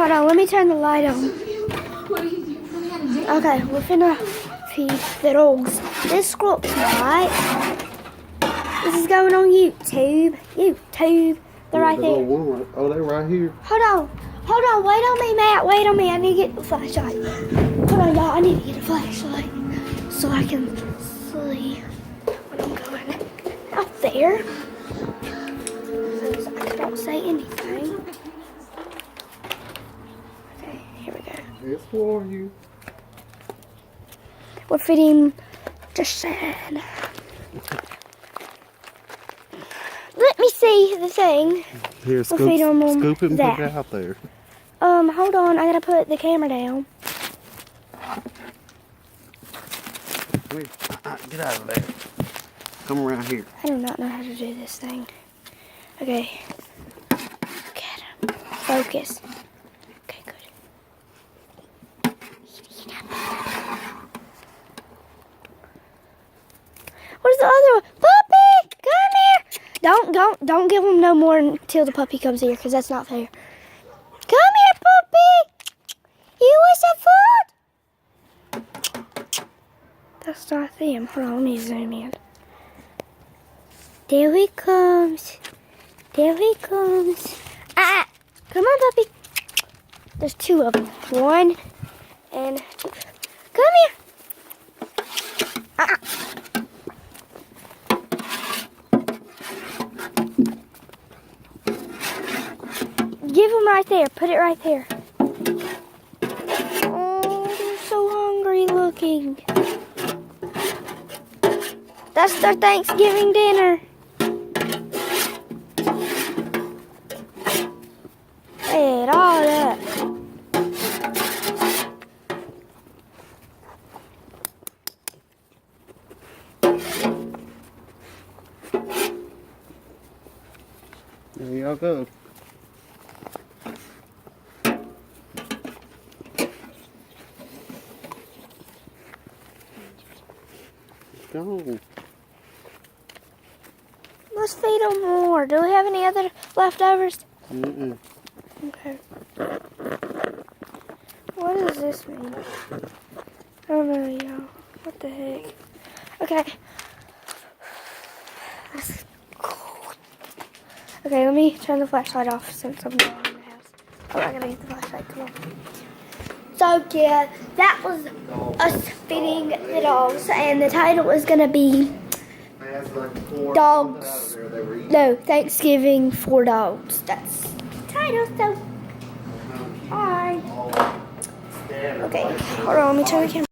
hold on. Let me turn the light on. Okay, we're finna feed the dogs. This squirrel's right. This is going on YouTube. YouTube. They're right there. Oh, they're right here. Hold on. Hold on. Wait on me, Matt. Wait on me. I need to get the flashlight. Hold on, y'all. I need to get a flashlight so I can see when I'm going out there. So I don't say anything. Okay, here we go. It's for you. We're feeding Justin. Let me see the thing. Here, We'll feed him scoop it and that. put it out there. Hold on. I gotta put the camera down. Wait, get out of there. Come around here. I do not know how to do this thing. Okay. Get him. Focus. Okay, good. Where's the other one? Puppy! Come here! Don't give him no more until the puppy comes here, because that's not fair. Come here, puppy! You want some food? That's not them. Hold on, let me zoom in. There he comes. There he comes. Ah! Come on, puppy. There's two of them. One and two. Come here. Ah! Give him right there. Put it right there. Oh, they're so hungry looking. That's their Thanksgiving dinner. It all up. There y'all go. Go. Let's feed them more. Do we have any other leftovers? Mm-mm. Okay. What does this mean? I don't know, y'all. What the heck? Okay. Okay, let me turn the flashlight off since I'm not in the house. Oh, I gotta get the flashlight. Come on. So, yeah, that was us feeding the dogs, and the title is gonna be Dogs. No, Thanksgiving for Dogs. That's the title, so. Bye. Okay, hold on, let me turn the camera.